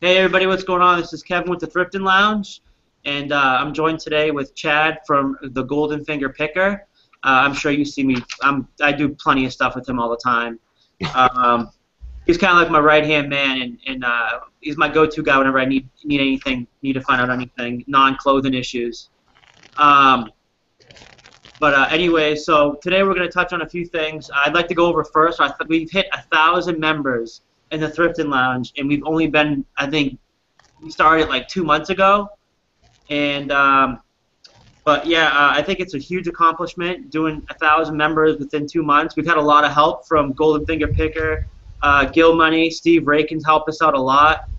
Hey everybody, what's going on? This is Kevin with the Thrifting Lounge, and I'm joined today with Chad from the Golden Finger Picker. I'm sure you see me. I do plenty of stuff with him all the time. Um, he's kind of like my right-hand man, and he's my go-to guy whenever I need anything, need to find out anything, non-clothing issues. Um, anyway, so today we're going to touch on a few things. I'd like to go over first. We've hit 1,000 members in the Thrifting Lounge, and we've only been, I think, we started like 2 months ago. And I think it's a huge accomplishment doing 1,000 members within 2 months. We've had a lot of help from Golden Finger Picker, Gil Money, Steve Rakin's helped us out a lot.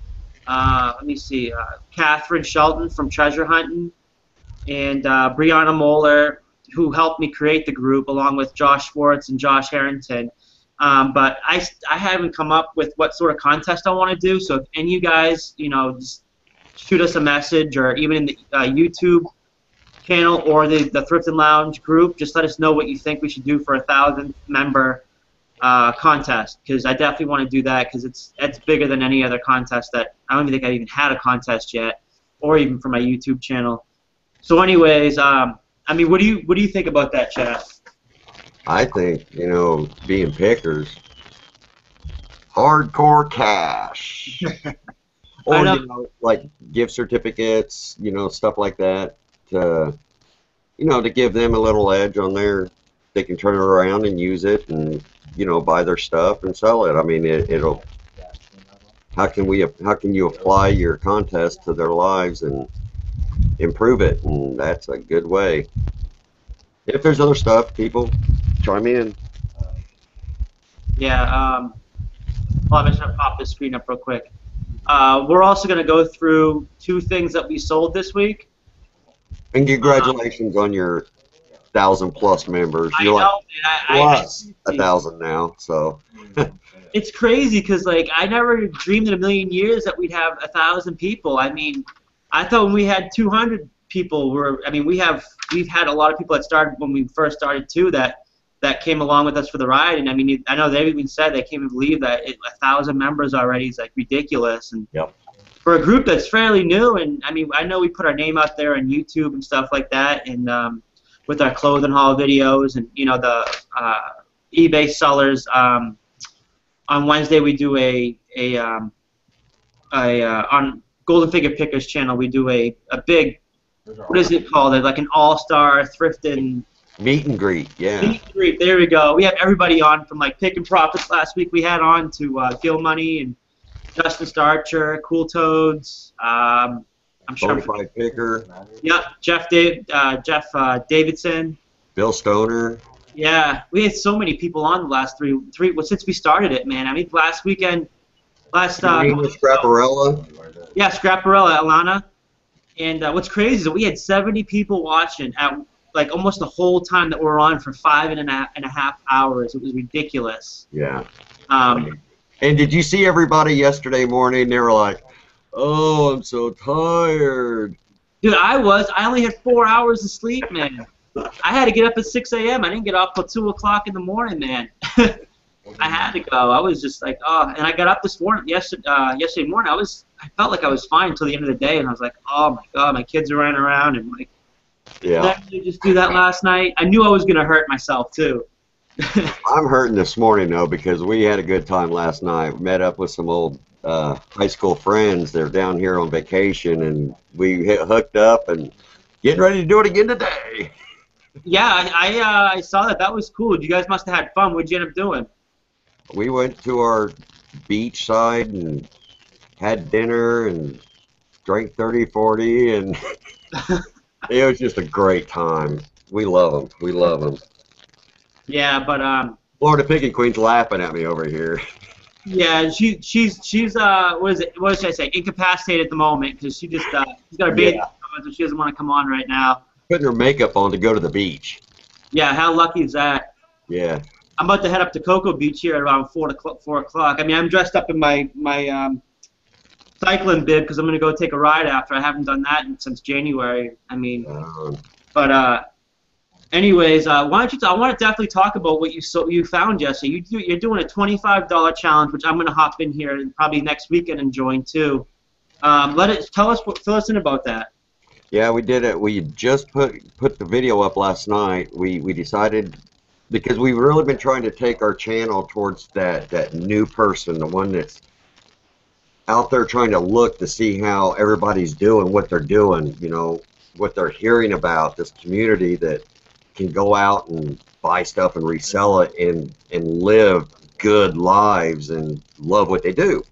Let me see, Catherine Shelton from Treasure Hunting, and Brianna Moeller, who helped me create the group, along with Josh Schwartz and Josh Harrington. But I haven't come up with what sort of contest I want to do. So if any of you guys, just shoot us a message, or even in the YouTube channel or the Thrifting Lounge group, just let us know what you think we should do for 1,000 member contest. Because I definitely want to do that, because it's bigger than any other contest that I don't even think I even had a contest yet, or even for my YouTube channel. So, anyways, I mean, what do you think about that, Chad? I think, being pickers, hardcore cash. Or, like gift certificates, stuff like that, to give them a little edge on their, they can turn it around and use it and, buy their stuff and sell it. I mean, it'll, how can you apply your contest to their lives and improve it? And that's a good way. If there's other stuff, people chime in. Yeah, I'm just going to pop this screen up real quick. We're also going to go through 2 things that we sold this week. And congratulations on your 1,000+ members. You're plus 1,000 now, so. It's crazy because, like, I never dreamed in a million years that we'd have 1,000 people. I mean, I thought when we had 200 people, we've had a lot of people that started when we first started too, that came along with us for the ride, and I mean, I know they even said they can't even believe that 1,000 members already is like ridiculous. And yep. For a group that's fairly new, and I mean, I know we put our name out there on YouTube and stuff like that, and with our clothing haul videos, and the eBay sellers. On Wednesday we do on Golden Finger Pickers channel we do a big, what is it called? Like an all-star thrifting meet and greet, yeah. Meet and greet, there we go. We have everybody on, from like Pick and Profits last week we had on, to Gil Money and Justin Starcher, Cool Toads. I'm sure. Bonafide Picker. Yep, Jeff Davidson. Bill Stoner. Yeah, we had so many people on the last three well, since we started it, man. I mean, Scrapparella. Yeah, Scrapparella, Alana. And what's crazy is that we had 70 people watching at like almost the whole time that we were on for 5.5 hours. It was ridiculous. Yeah. And did you see everybody yesterday morning? They were like, "Oh, I'm so tired." Dude, I only had 4 hours of sleep, man. I had to get up at 6 a.m. I didn't get up till 2 o'clock in the morning, man. I had to go. I was just like, oh. And I got up this morning, yesterday morning. I felt like I was fine until the end of the day, and I was like, oh my God, my kids are running around, and like, yeah. Did I really just do that last night? I knew I was gonna hurt myself too. I'm hurting this morning though, because we had a good time last night. We met up with some old high school friends. They're down here on vacation, and we hooked up and getting ready to do it again today. Yeah, I saw that. That was cool. You guys must have had fun. What'd you end up doing? We went to our beach side and had dinner and drank 30, 40, and it was just a great time. We love them. We love them. Yeah, but Florida Picking Queen's laughing at me over here. Yeah, she's what should I say? Incapacitated at the moment, because she's got her baby, so she doesn't want to come on right now. Putting her makeup on to go to the beach. Yeah, how lucky is that? Yeah. I'm about to head up to Cocoa Beach here at around 4 o'clock. I mean, I'm dressed up in my cycling bib because I'm going to go take a ride after. I haven't done that since January. I mean, anyways, I want to definitely talk about what you found, Jesse. You're doing a $25 challenge, which I'm going to hop in here and probably next weekend and join too. Fill us in about that. Yeah, we did it. We just put the video up last night. We decided because we've really been trying to take our channel towards that new person, the one that's out there trying to look to see how everybody's doing, what they're doing, you know, what they're hearing about this community that can go out and buy stuff and resell it and live good lives and love what they do.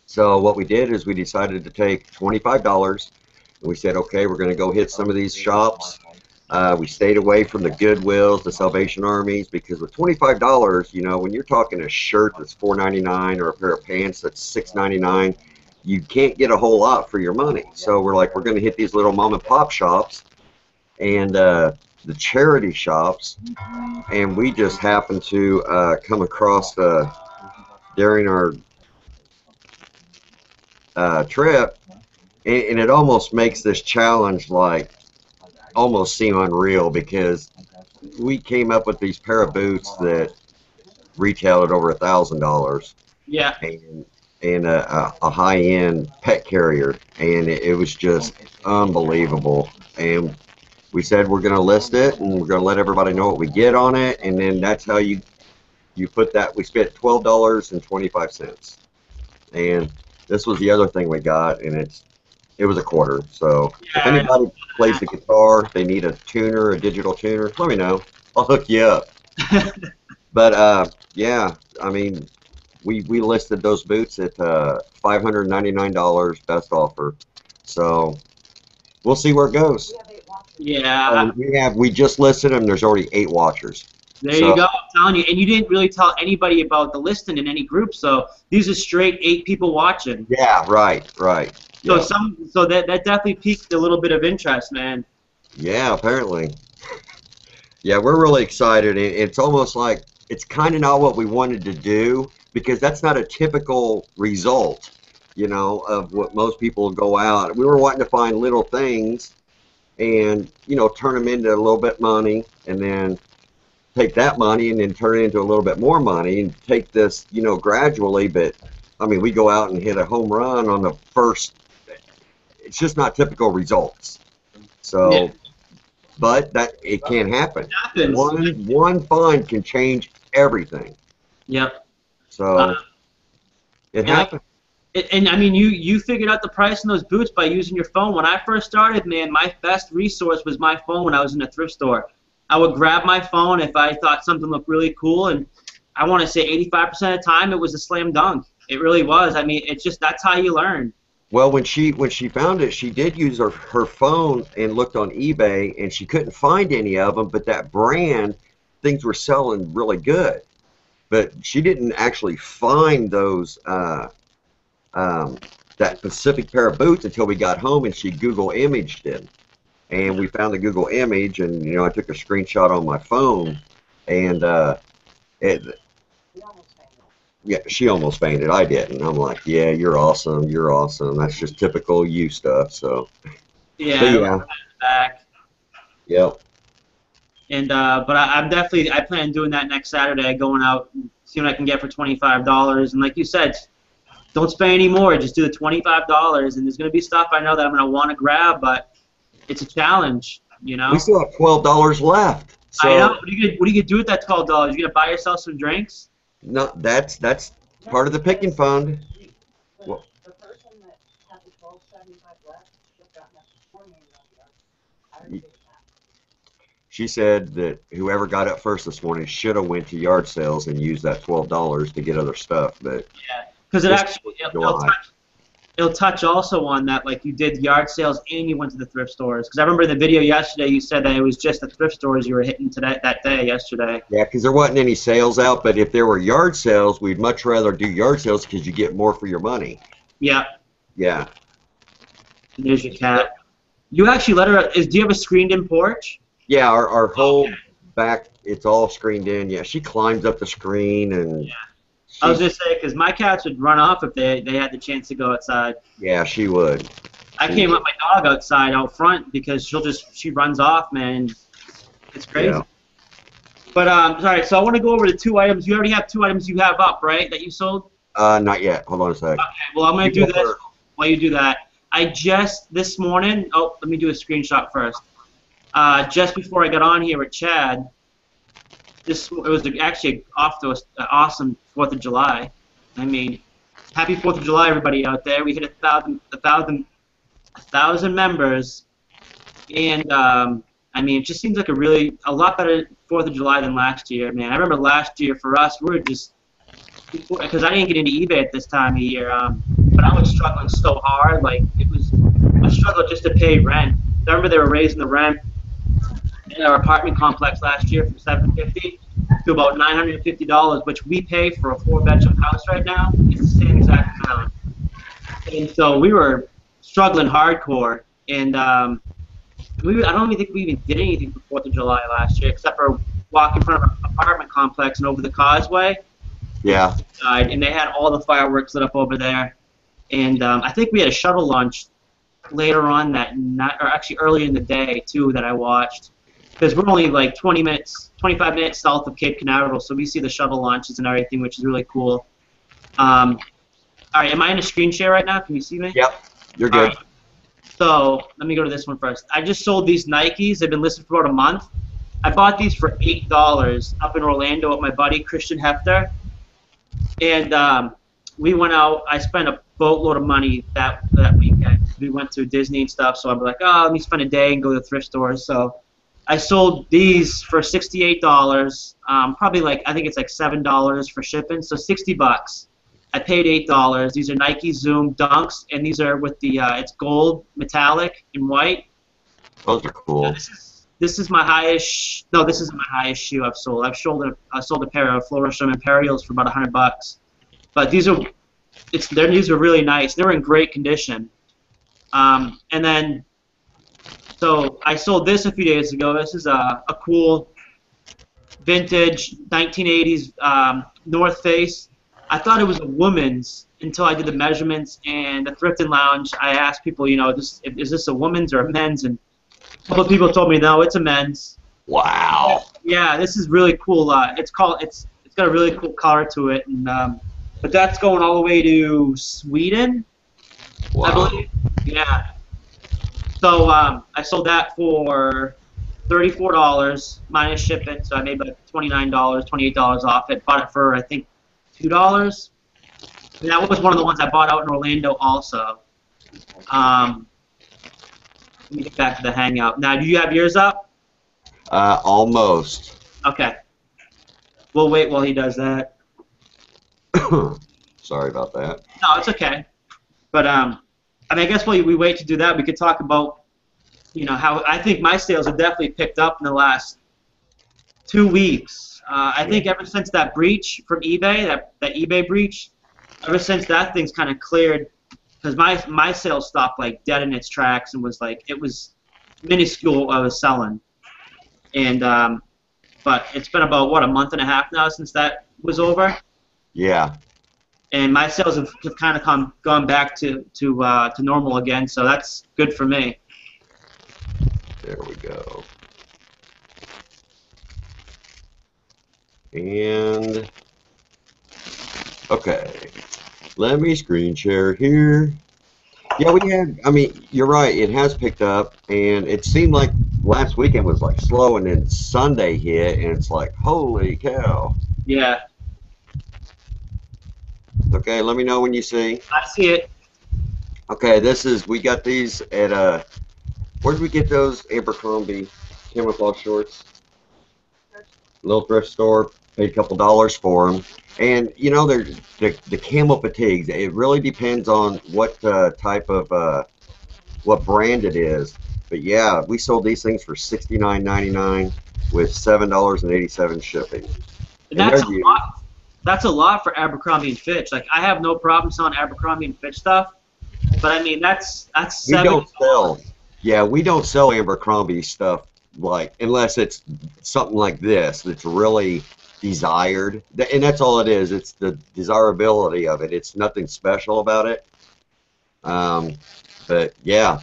So what we did is we decided to take $25 and we said, okay, we're going to go hit some of these shops. We stayed away from the Goodwills, the Salvation Armies, because with $25, you know, when you're talking a shirt that's $4.99 or a pair of pants that's $6.99, you can't get a whole lot for your money. So we're like, we're going to hit these little mom and pop shops and the charity shops, and we just happened to come across during our trip, and it almost makes this challenge like almost seem unreal because we came up with these pair of boots that retail at over $1,000. Yeah. And a high-end pet carrier, and it was just unbelievable. And we said we're going to list it and we're going to let everybody know what we get on it, and then that's how you put that. We spent $12.25, and this was the other thing we got, and it was a quarter. So if anybody plays the guitar, they need a tuner, a digital tuner, let me know. I'll hook you up. But yeah, I mean, we listed those boots at $599 best offer. So we'll see where it goes. Yeah. We just listed them. There's already 8 watchers. There you go. I'm telling you, and you didn't really tell anybody about the listing in any group. So these are straight 8 people watching. Yeah, right. So Yeah. so that definitely piqued a little bit of interest, man. Yeah, apparently. Yeah, we're really excited. It's almost like it's kind of not what we wanted to do because that's not a typical result, you know, of what most people go out. We were wanting to find little things and, you know, turn them into a little bit money and then take that money and then turn it into a little bit more money and take this, you know, gradually. But I mean, we go out and hit a home run on the first. It's just not typical results. So, yeah. But that it can happen. It happens. One find can change everything. Yep. So it happens. And I mean, you figured out the price on those boots by using your phone. When I first started, man, my best resource was my phone when I was in a thrift store. I would grab my phone if I thought something looked really cool, and I want to say 85% of the time it was a slam dunk. It really was. I mean, it's just that's how you learn. Well, when she found it, she did use her phone and looked on eBay, and she couldn't find any of them. But that brand, things were selling really good. But she didn't actually find those that specific pair of boots until we got home, and she Google imaged it. And we found the Google image, and you know, I took a screenshot on my phone, and yeah, she almost fainted. I didn't. I'm like, yeah, you're awesome. You're awesome. That's just typical you stuff. So yeah. Back. Yep. And but I'm definitely I plan on doing that next Saturday, going out and seeing what I can get for $25. And like you said, don't spend any more. Just do the $25. And there's gonna be stuff I know that I'm gonna want to grab, but it's a challenge, you know. We still have $12 left. So I know. What are you gonna do with that $12? You gonna buy yourself some drinks? No, that's part of the picking fund. Well, The person that had the $12.75 left should have gotten up to $4 million. She said that whoever got up first this morning should have went to yard sales and used that $12 to get other stuff, but yeah, because it actually it'll touch also on that, like you did yard sales and you went to the thrift stores. Because I remember in the video yesterday you said that it was just the thrift stores you were hitting that day yesterday. Yeah, because there wasn't any sales out, but if there were yard sales, we'd much rather do yard sales because you get more for your money. Yeah. Yeah. And there's your cat. You actually let her. Do you have a screened-in porch? Yeah, our whole back, it's all screened in. Yeah, she climbs up the screen and. Yeah. I was just saying, because my cats would run off if they had the chance to go outside. Yeah, she would. I came up my dog outside out front because she runs off, man. It's crazy. Yeah. But sorry, so I want to go over the 2 items. You already have 2 items you have up, right? That you sold? Not yet. Hold on a sec. Okay. Well, I'm gonna do this. while you do that, I just this morning. Oh, let me do a screenshot first. Just before I got on here with Chad, it was actually off to an awesome 4th of July. I mean, happy 4th of July, everybody out there. We hit a thousand members, and I mean, it just seems like a lot better 4th of July than last year, man. I remember last year for us, we were just, because I didn't get into eBay at this time of year, but I was struggling so hard, like it was a struggle just to pay rent. I remember they were raising the rent in our apartment complex last year from $750 to about $950, which we pay for a 4-bedroom house right now. It's the same exact amount. And so we were struggling hardcore, and I don't even think we even did anything for 4th of July last year, except for walk in front of an apartment complex and over the causeway. Yeah. And they had all the fireworks lit up over there. And I think we had a shuttle launch later on that night, or actually earlier in the day, too, that I watched. Because we're only like 25 minutes south of Cape Canaveral, so we see the shuttle launches and everything, which is really cool. All right, am I in a screen share right now? Can you see me? Yep. You're good. Right. So let me go to this one first. I just sold these Nikes. They've been listed for about a month. I bought these for $8 up in Orlando with my buddy Christian Hefter. And we went out. I spent a boatload of money that weekend. We went to Disney and stuff, so I'm like, oh, let me spend a day and go to the thrift stores. So I sold these for $68. Probably like, I think it's like $7 for shipping, so $60. I paid $8. These are Nike Zoom Dunks, and these are with the it's gold, metallic, and white. Those are cool. This is my highest. No, this isn't my highest shoe I've sold. I sold a pair of Florisham Imperials for about $100. But these are really nice. They were in great condition. And then, so I sold this a few days ago. This is a cool vintage 1980s North Face. I thought it was a woman's until I did the measurements, and the Thrifting Lounge, I asked people, you know, is this a woman's or a men's? And a couple of people told me, no, it's a men's. Wow. Yeah, this is really cool. It's got a really cool color to it, and but that's going all the way to Sweden, Wow. I believe. Yeah. So I sold that for $34 minus shipping, so I made like $29, $28 off it. Bought it for I think $2. And that was one of the ones I bought out in Orlando also. Let me get back to the Hangout. Now, do you have yours up? Almost. Okay. We'll wait while he does that. Sorry about that. No, it's okay. But I mean, I guess while we wait to do that, we could talk about, you know, how I think my sales have definitely picked up in the last 2 weeks. I think ever since that breach from eBay, that eBay breach, ever since that thing's kind of cleared, because my sales stopped like dead in its tracks and was like, it was minuscule what I was selling. And but it's been about what, a month and a half now since that was over. Yeah. And my sales have kind of gone back to normal again, so that's good for me. There we go. And okay, let me screen share here. Yeah, we had, I mean, you're right, it has picked up, and it seemed like last weekend was like slow, and then Sunday hit, and it's like, holy cow. Yeah. Okay, let me know when you see. I see it. Okay, we got these at, where did we get those? Abercrombie camouflage shorts. Little thrift store, paid a couple dollars for them. And, you know, they're the camo fatigues. It really depends on what type of, what brand it is. But yeah, we sold these things for $69.99 with $7.87 shipping. And that's a lot. That's a lot for Abercrombie and Fitch. Like, I have no problem selling Abercrombie and Fitch stuff, but I mean that's we $7. don't sell. Yeah, we don't sell Abercrombie stuff like unless it's something like this that's really desired, and that's all it is. It's the desirability of it. It's nothing special about it. But yeah.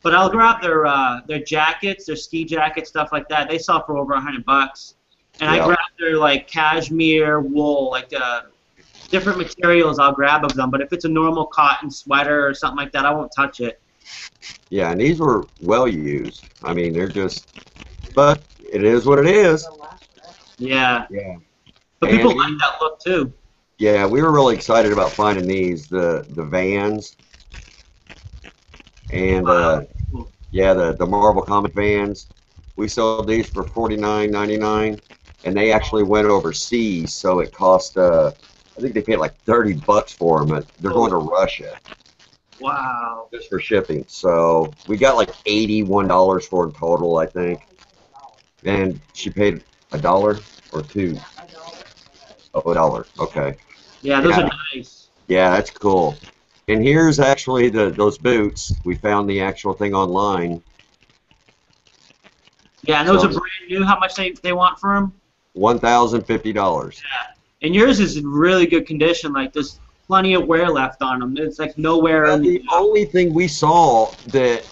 But I'll grab their jackets, their ski jackets, stuff like that. They sell for over $100. And I grabbed their like cashmere wool, like different materials, I'll grab of them. But if it's a normal cotton sweater or something like that, I won't touch it. Yeah, and these were well used. I mean, they're just, but it is what it is. Yeah. Yeah. But And people like that look too. yeah, we were really excited about finding these, the Vans, and yeah, the Marvel comic Vans. We sold these for $49.99, and they actually went overseas, so it cost I think they paid like $30 for them. But they're going to Russia Wow. just for shipping. So we got like $81 for them total, I think. And she paid $1 or two. Oh, $1. Okay. Yeah, those are nice. Yeah, that's cool. And here's actually those boots. We found the actual thing online. Yeah, and those are brand new. How much they want for them? $1,050. Yeah. And yours is in really good condition. Like there's plenty of wear left on them. It's like no wear. Well, the only thing we saw that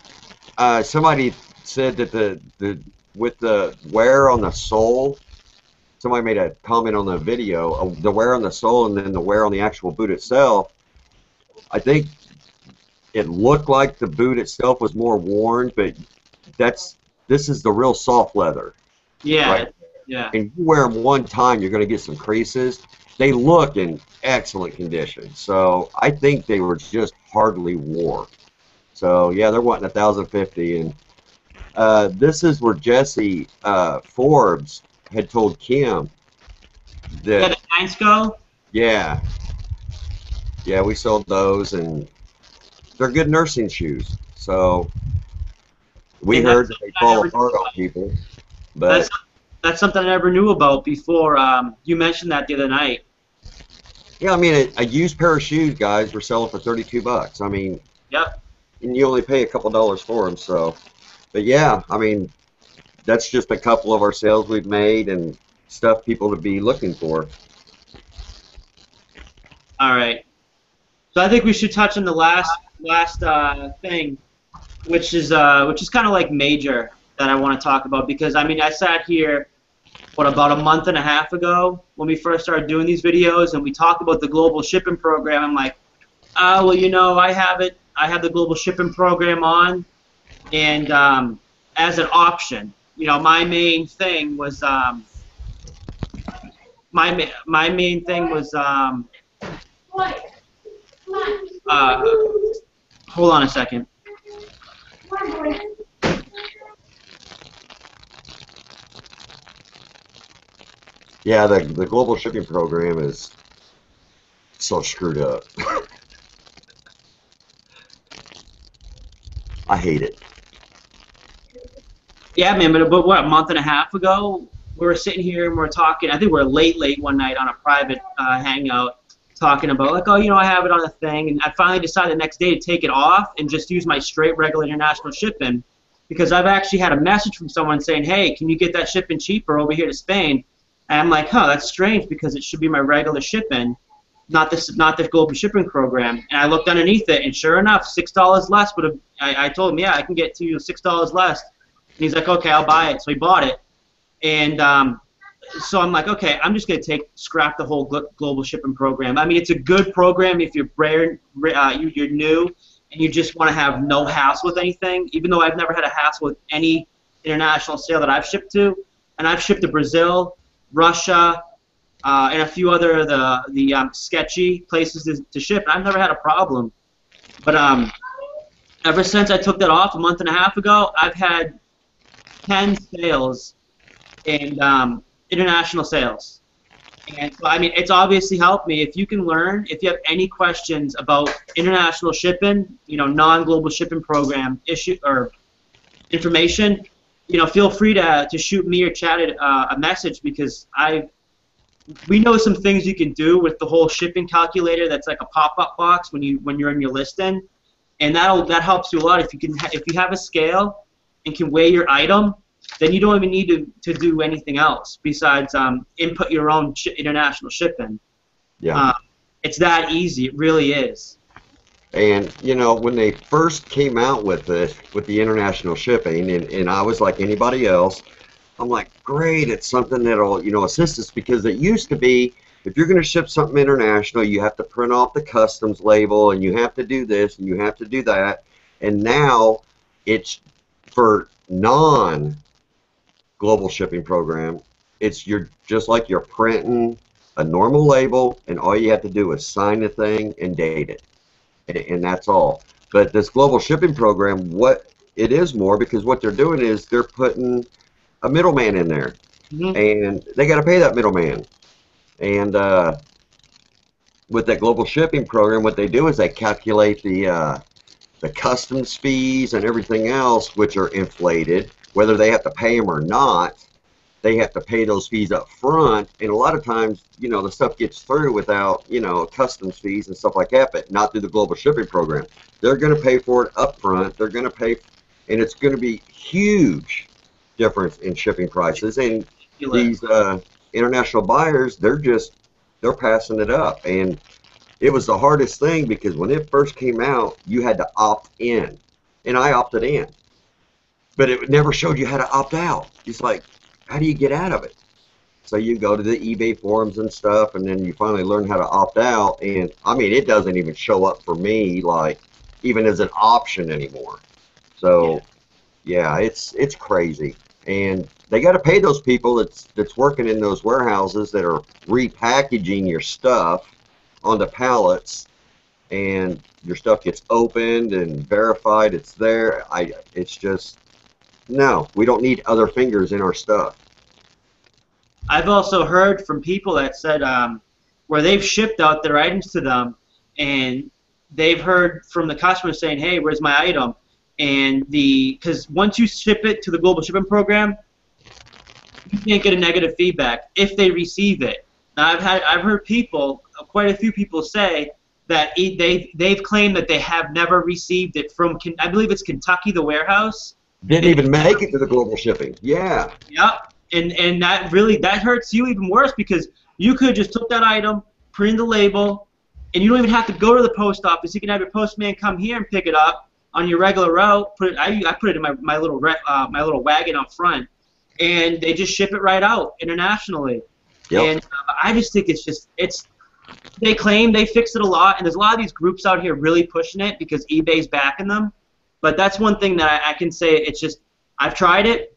somebody said that the with the wear on the sole, somebody made a comment on the video of the wear on the sole and then the wear on the actual boot itself. I think it looked like the boot itself was more worn, but this is the real soft leather. Yeah. Right? Yeah. And you wear them one time, you're going to get some creases. They look in excellent condition. So I think they were just hardly worn. So yeah, they're wanting $1,050. And this is where Jesse Forbes had told Kim that. Yeah, the Giants go. Yeah. Yeah, we sold those, and they're good nursing shoes. So we heard that they fall apart on people. But that's something I never knew about before. You mentioned that the other night. yeah, I mean, a used pair of shoes, guys, we're selling for $32. I mean, Yep. and you only pay a couple dollars for them. So, but yeah, I mean, that's just a couple of our sales we've made and stuff people to be looking for. All right. So I think we should touch on the last thing, which is kind of like major that I want to talk about, because I mean I sat here about a month and a half ago when we first started doing these videos, and we talked about the global shipping program. I'm like, well, you know, I have the global shipping program on, and as an option, you know, my main thing was hold on a second. Yeah, the global shipping program is so screwed up. I hate it. Yeah, man, but what, a month and a half ago, we were sitting here and we were talking. I think we were late one night on a private hangout, talking about like, oh, you know, I have it on a thing, and I finally decided the next day to take it off and just use my straight regular international shipping, because I've actually had a message from someone saying, hey, can you get that shipping cheaper over here to Spain? And I'm like, huh, that's strange, because it should be my regular shipping, not the global shipping program. And I looked underneath it, and sure enough, $6 less would have. I told him, yeah, I can get to you $6 less. And he's like, okay, I'll buy it. So he bought it, and so I'm like, okay, I'm just gonna scrap the whole global shipping program. I mean, it's a good program if you're you're new and you just want to have no hassle with anything. Even though I've never had a hassle with any international sale that I've shipped to, and I've shipped to Brazil, Russia, and a few other the sketchy places to ship, and I've never had a problem. But ever since I took that off a month and a half ago, I've had 10 sales in international sales. And so, I mean, it's obviously helped me. If you can learn, if you have any questions about international shipping, you know, non-global shipping program issue or information, you know, feel free to shoot me or chat a message, because we know some things you can do with the whole shipping calculator. That's like a pop-up box when you're in your listing, and that helps you a lot. If you have a scale and can weigh your item, then you don't even need to do anything else besides input your own international shipping. Yeah. It's that easy. It really is. And you know, when they first came out with the international shipping, and I was like anybody else, I'm like, great, it's something that'll, you know, assist us, because it used to be if you're going to ship something international, you have to print off the customs label, and you have to do this, and you have to do that. And now it's for non-global shipping program. It's just like you're printing a normal label, and all you have to do is sign the thing and date it, and that's all. But this global shipping program, what it is more, because what they're doing is they're putting a middleman in there, and they got to pay that middleman. And with that global shipping program, what they do is they calculate the customs fees and everything else, which are inflated, whether they have to pay them or not. They have to pay those fees up front, and a lot of times, the stuff gets through without, customs fees and stuff like that, but not through the global shipping program. They're going to pay for it up front. They're going to pay, and it's going to be huge difference in shipping prices. And these international buyers, they're passing it up. And it was the hardest thing, because when it first came out, you had to opt in, and I opted in, but it never showed you how to opt out. It's like, how do you get out of it? So you go to the eBay forums and stuff, and then you finally learn how to opt out. And I mean, it doesn't even show up for me, like, even as an option anymore. So yeah, it's crazy. And they got to pay those people that's working in those warehouses that are repackaging your stuff onto pallets, and your stuff gets opened and verified it's there. It's just, no, we don't need other fingers in our stuff. I've also heard from people that said where they've shipped out their items to them, and they've heard from the customer saying, hey, where's my item? And because once you ship it to the global shipping program, you can't get a negative feedback if they receive it. Now, I've heard people, quite a few people say that they've claimed that they have never received it from, I believe it's Kentucky, the warehouse. Didn't even make it to the global shipping. Yeah. Yep. And that hurts you even worse, because you could just took that item, print the label, and you don't even have to go to the post office. You can have your postman come here and pick it up on your regular route. I put it in my little wagon up front, and they just ship it right out internationally. Yep. And I just think they claim they fixed it a lot, and there's a lot of these groups out here really pushing it because eBay's backing them. But that's one thing that I can say. It's just, I've tried it,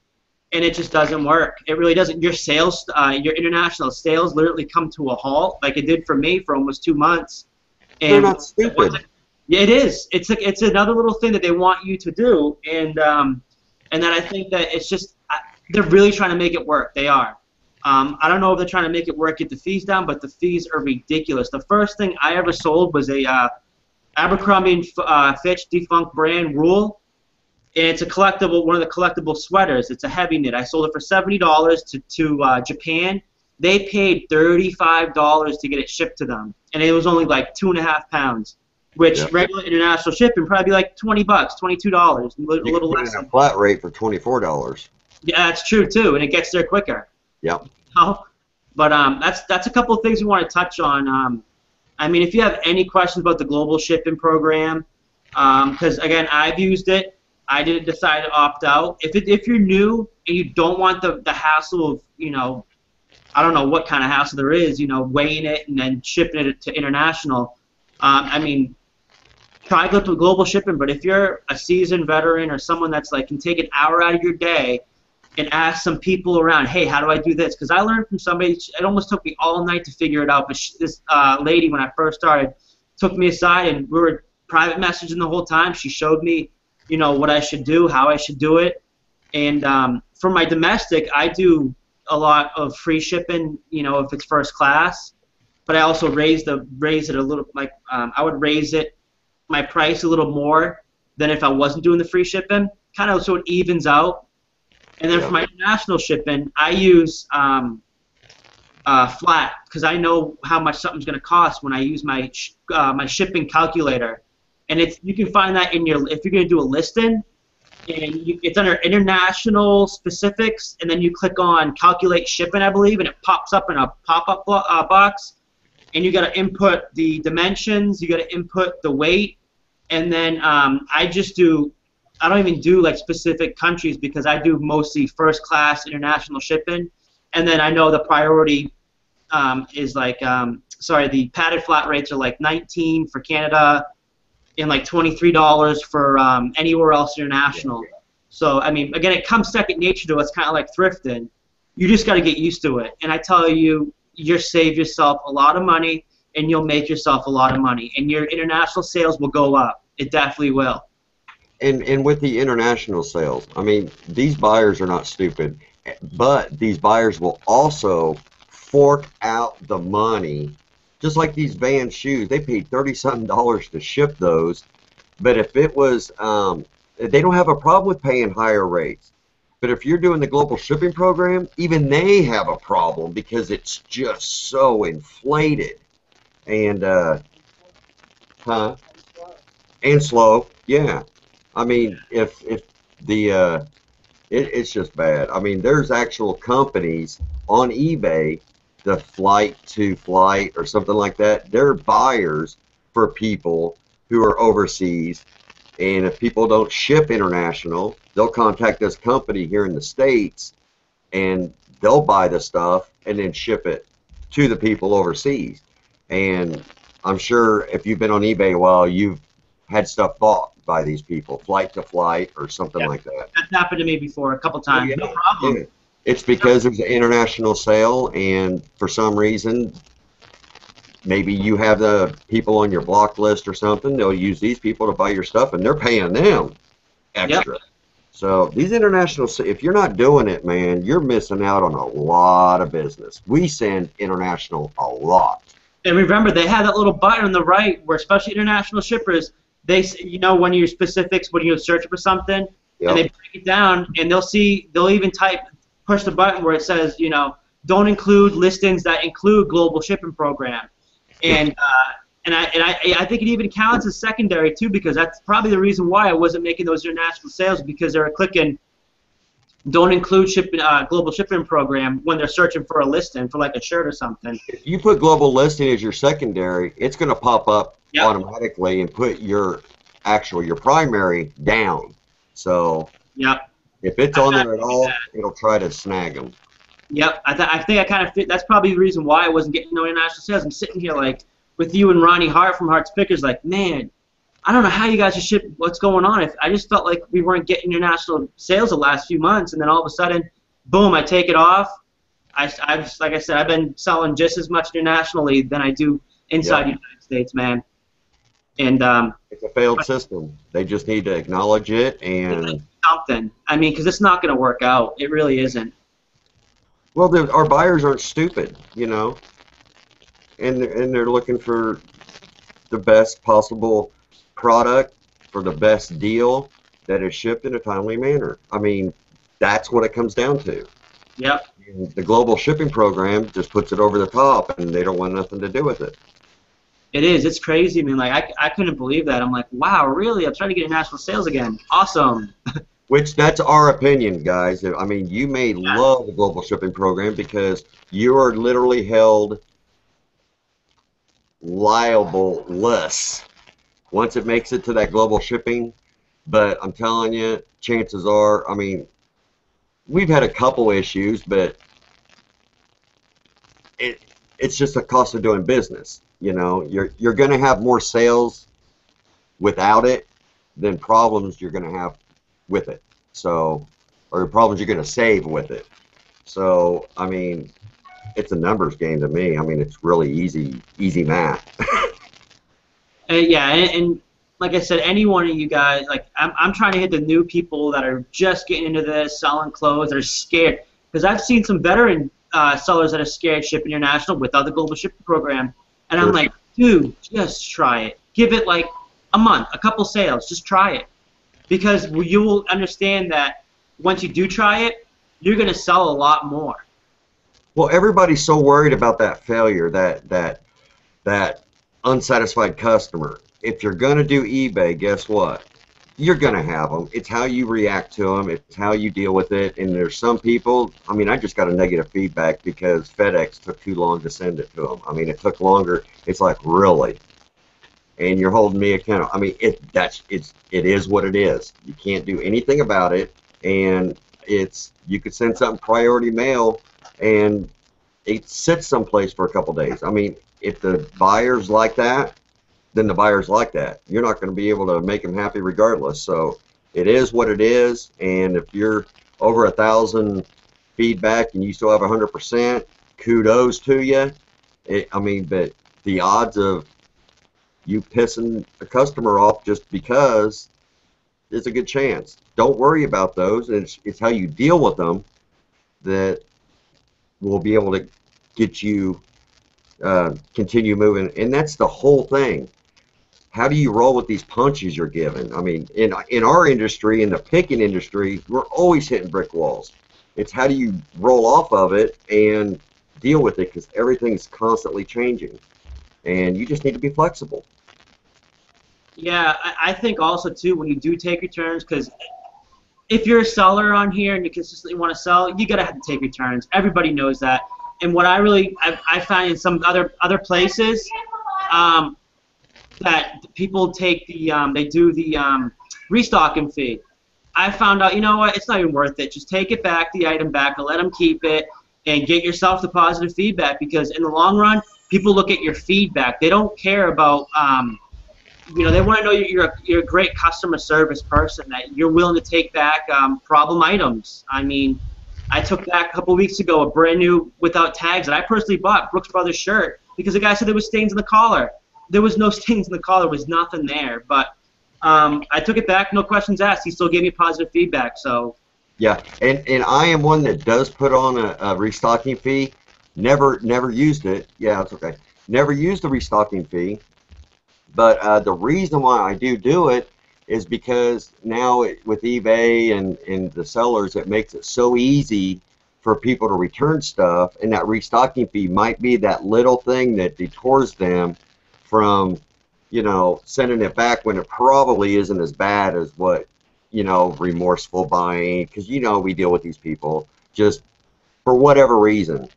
and it just doesn't work. It really doesn't. Your sales, your international sales, literally come to a halt, like it did for me for almost 2 months. And they're not stupid. Yeah, it is. It's another little thing that they want you to do, and then I think that it's just they're really trying to make it work. They are. I don't know if they're trying to make it work, get the fees down, but the fees are ridiculous. The first thing I ever sold was a Abercrombie & Fitch defunct brand Rule, and it's a collectible, one of the collectible sweaters. It's a heavy knit. I sold it for $70 to Japan. They paid $35 to get it shipped to them, and it was only like 2.5 pounds, which regular international shipping probably be like $20, $22, a little less. A flat rate for $24. Yeah, that's true too, and it gets there quicker. Yep. But that's a couple of things we want to touch on. I mean, if you have any questions about the global shipping program, because again, I've used it. I didn't decide to opt out. If you're new and you don't want the hassle of, I don't know what kind of hassle there is, weighing it and then shipping it to international, I mean, try global shipping. But if you're a seasoned veteran or someone that's like can take an hour out of your day and ask some people around, hey, how do I do this? Because I learned from somebody, it almost took me all night to figure it out, but this lady, when I first started, took me aside, and we were private messaging the whole time. She showed me, what I should do, how I should do it. And for my domestic, I do a lot of free shipping, if it's first class, but I also raise it a little, like I would raise my price a little more than if I wasn't doing the free shipping, kind of so it evens out. And then for my international shipping, I use flat, because I know how much something's going to cost when I use my shipping calculator. And you can find that if you're going to do a listing, and it's under international specifics, and then you click on calculate shipping, I believe, and it pops up in a pop-up box. And you got to input the dimensions, you got to input the weight, and then I don't even do like specific countries, because I do mostly first class international shipping, and then I know the priority is like, sorry, the padded flat rates are like 19 for Canada and like $23 for anywhere else international. Yeah. So, I mean, again, it comes second nature to us, kind of like thrifting. You just got to get used to it. And I tell you, you'll save yourself a lot of money and you'll make yourself a lot of money. And your international sales will go up. It definitely will. And with the international sales, I mean, these buyers are not stupid, but these buyers will also fork out the money, just like these Vans shoes. They paid $30-something to ship those, but if it was, they don't have a problem with paying higher rates. But if you're doing the global shipping program, even they have a problem because it's just so inflated. And, and slow, yeah. I mean, if the it's just bad. I mean, there's actual companies on eBay, the Flight to Flight or something like that. They're buyers for people who are overseas, and if people don't ship international, they'll contact this company here in the States, and they'll buy the stuff and then ship it to the people overseas. And I'm sure if you've been on eBay a while, you've had stuff bought by these people, Flight to Flight or something like that. That's happened to me before a couple times. Yeah. No problem. Yeah. It's because there's an international sale, and for some reason, maybe you have the people on your block list or something. They'll use these people to buy your stuff, and they're paying them extra. Yep. So these international, if you're not doing it, man, you're missing out on a lot of business. We send international a lot. And remember, they have that little button on the right where, especially international shippers, they, you know, when you're specifics, when you're searching for something, Yep. and they break it down, and they'll even push the button where it says, you know, don't include listings that include global shipping program, and I think it even counts as secondary too, because that's probably the reason why I wasn't making those international sales, because they were clicking don't include global shipping program when they're searching for a listing for like a shirt or something. If you put global listing as your secondary, it's going to pop up Yep. automatically and put your primary down. So Yep. if it's on there at all, it'll try to snag them. Yep. I think I kind of fit. That's probably the reason why I wasn't getting no international sales. I'm sitting here like with you and Ronnie Hart from Hart's Pickers, like, man, I don't know how you guys are shipping. What's going on? I just felt like we weren't getting international sales the last few months, and then all of a sudden, boom, I take it off. I've like I said, I've been selling just as much internationally than I do inside the United States, man. And it's a failed system. They just need to acknowledge it and something. I mean, because it's not going to work out. It really isn't. Well, our buyers aren't stupid, you know, and they're looking for the best possible product for the best deal that is shipped in a timely manner. I mean, that's what it comes down to. Yep. And the global shipping program just puts it over the top, and they don't want nothing to do with it. It is. It's crazy. I mean, like, I couldn't believe that. I'm like, wow, really? I'm trying to get international sales again. Awesome. Which, that's our opinion, guys. I mean, you may love the global shipping program because you are literally held liable-less once it makes it to that global shipping. But I'm telling you, chances are, I mean, we've had a couple issues, but it's just a cost of doing business. You know, you're going to have more sales without it than problems you're going to have with it. So, or problems you're going to save with it. So, I mean, it's a numbers game to me. I mean, it's really easy math. Yeah, and like I said, any one of you guys, like, I'm trying to hit the new people that are just getting into this, selling clothes, that are scared. Because I've seen some veteran sellers that are scared shipping international without the global shipping program. And I'm like, dude, just try it. Give it like a month, a couple sales. Just try it. Because you will understand that once you do try it, you're going to sell a lot more. Well, everybody's so worried about that failure, that unsatisfied customer. If you're going to do eBay, guess what? You're going to have them. It's how you react to them. It's how you deal with it. And there's some people, I mean, I just got a negative feedback because FedEx took too long to send it to them. I mean, it took longer. It's like, really? And you're holding me accountable. I mean, it is what it is. You can't do anything about it. And you could send something priority mail, and it sits someplace for a couple days. I mean, if the buyer's like that, then the buyer's like that. You're not going to be able to make them happy regardless. So it is what it is. And if you're over 1,000 feedback and you still have 100%, kudos to you. I mean, but the odds of you pissing a customer off just because is a good chance. Don't worry about those. It's how you deal with them that will be able to get you continue moving. And that's the whole thing. How do you roll with these punches you're given? I mean, in our industry, in the picking industry, we're always hitting brick walls. It's how do you roll off of it and deal with it, because everything's constantly changing. And you just need to be flexible. Yeah, I think also too when you do take returns, because if you're a seller on here and you consistently want to sell, you gotta have to take returns. Everybody knows that. And what I find in some other places, that people take they do the restocking fee. I found out, you know what, it's not even worth it. Just take it back, the item back, and let them keep it, and get yourself the positive feedback, because in the long run, people look at your feedback. They don't care about, they want to know you're a great customer service person, that you're willing to take back problem items. I mean, I took back a couple weeks ago a brand new without tags that I personally bought, Brooks Brothers shirt, because the guy said there was stains in the collar. There was no stains in the collar. There was nothing there. But I took it back, no questions asked. He still gave me positive feedback. So yeah, and I am one that does put on a restocking fee. Never used it. Yeah, it's okay. Never used the restocking fee. But the reason why I do it is because now with eBay and the sellers, it makes it so easy for people to return stuff, and that restocking fee might be that little thing that detours them from, sending it back when it probably isn't as bad as what, remorseful buying, because, we deal with these people just for whatever reason,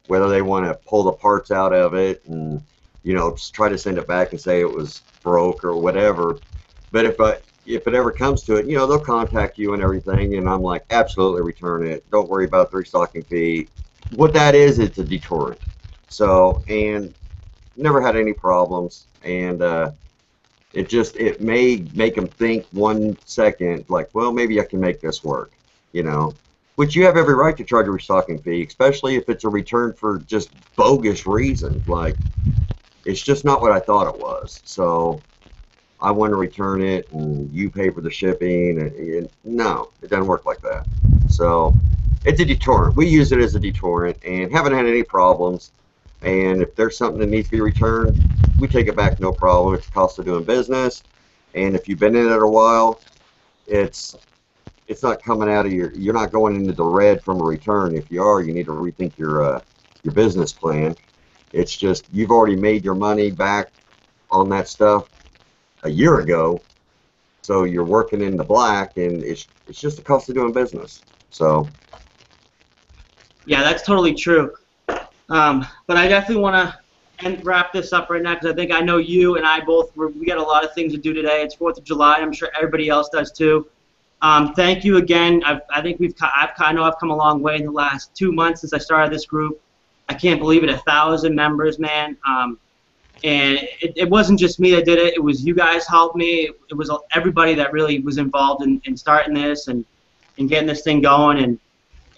whether they want to pull the parts out of it and, just try to send it back and say it was broke or whatever. But if it ever comes to it, they'll contact you and everything, and I'm like, absolutely return it. Don't worry about the restocking fee. What that is, it's a deterrent. So, and never had any problems, and it may make them think 1 second, like, well, maybe I can make this work, which you have every right to charge a restocking fee, especially if it's a return for just bogus reasons, like it's just not what I thought it was, so I want to return it and you pay for the shipping, and no, it doesn't work like that. So it's a deterrent. We use it as a deterrent and haven't had any problems. And if there's something that needs to be returned, we take it back, no problem. It's the cost of doing business. And if you've been in it a while, it's not coming out of you're not going into the red from a return. If you are, you need to rethink your business plan. It's just you've already made your money back on that stuff a year ago, so you're working in the black, and it's just the cost of doing business. So yeah, that's totally true. But I definitely want to wrap this up right now, because I know you and I both, we got a lot of things to do today. It's 4th of July. I'm sure everybody else does too. Thank you again. I think I know I've come a long way in the last 2 months since I started this group. I can't believe it, 1,000 members, man. And it wasn't just me that did it. It was you guys helped me. It was everybody that really was involved in starting this and getting this thing going.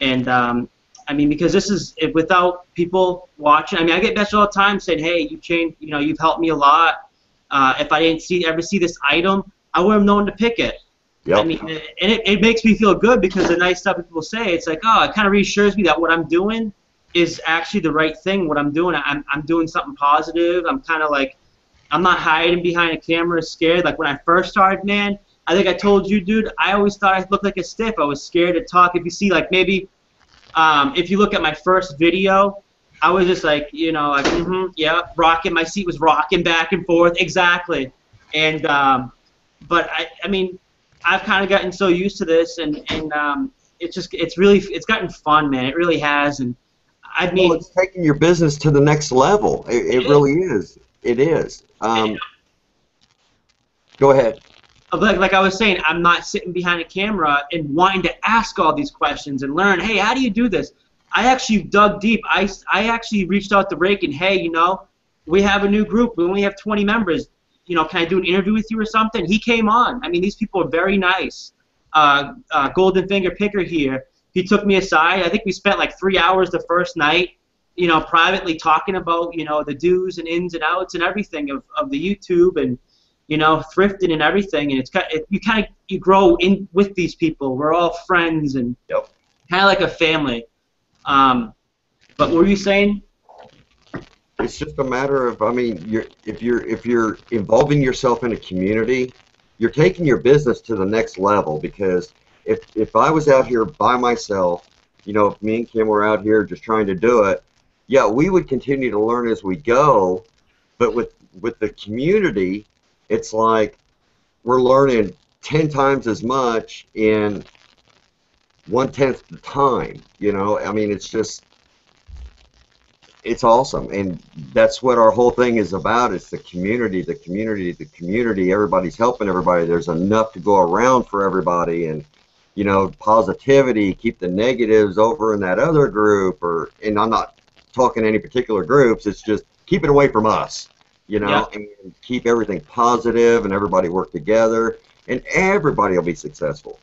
And I mean, because this is, without people watching, I mean, I get messages all the time saying, hey, you changed, you've helped me a lot. If I didn't ever see this item, I would have known to pick it. yep. I mean, and it makes me feel good, because the nice stuff people say, it's like, oh, it kind of reassures me that what I'm doing is actually the right thing. What I'm doing, I'm doing something positive. I'm kind of like, I'm not hiding behind a camera scared. Like when I first started, man, I think I told you, dude, I always thought I looked like a stiff. I was scared to talk. If you see, like, maybe if you look at my first video, I was just like, yeah, rocking. My seat was rocking back and forth. Exactly. And but I mean, I've kind of gotten so used to this, and it's gotten fun, man. It really has. And I mean, well, it's taking your business to the next level. It really is. It is. Go ahead. Like I was saying, I'm not sitting behind a camera and wanting to ask all these questions and learn, hey, how do you do this? I actually dug deep. I actually reached out to Rake and, hey, we have a new group. We only have 20 members. Can I do an interview with you or something? He came on. I mean, these people are very nice. Golden Finger Picker here. He took me aside. I think we spent like 3 hours the first night, privately talking about, the do's and ins and outs and everything of the YouTube and, thrifting and everything. And you grow in with these people. We're all friends and Yep. kind of like a family. But what were you saying? It's just a matter of, I mean, if you're involving yourself in a community, you're taking your business to the next level. Because if I was out here by myself, if me and Kim were out here just trying to do it, yeah, we would continue to learn as we go. But with the community, it's like we're learning 10 times as much in 1/10 the time. I mean, it's awesome, and that's what our whole thing is about. It's the community, the community, the community. Everybody's helping everybody. There's enough to go around for everybody, and positivity. Keep the negatives over in that other group, and I'm not talking any particular groups. It's just keep it away from us, Yeah. and keep everything positive, and everybody work together, and everybody will be successful.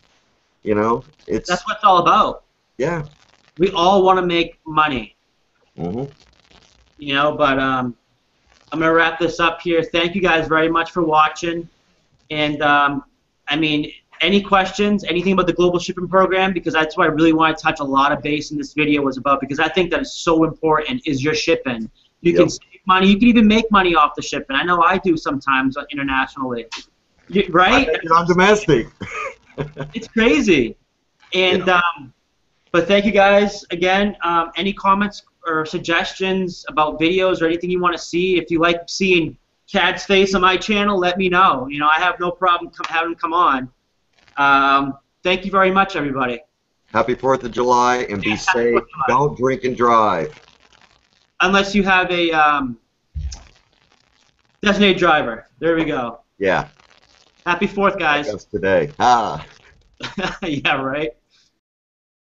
It's That's what it's all about. yeah. We all want to make money. Mhm. But I'm gonna wrap this up here. Thank you guys very much for watching. And I mean, any questions, anything about the global shipping program? Because that's what I really want to touch a lot of base in this video was about, because I think that is so important, is your shipping. You Yep. can save money. You can even make money off the shipping. I know I do sometimes internationally. Right? I think I'm domestic. It's crazy. And but thank you guys again. Any comments or suggestions about videos or anything you want to see? If you like seeing Cad's face on my channel, let me know. I have no problem having him come on. Thank you very much, everybody. Happy 4th of July, and be Happy safe. 4th of July. Don't drink and drive. Unless you have a designated driver. There we go. Yeah. Happy 4th, guys. That's today. Ah. Yeah, right.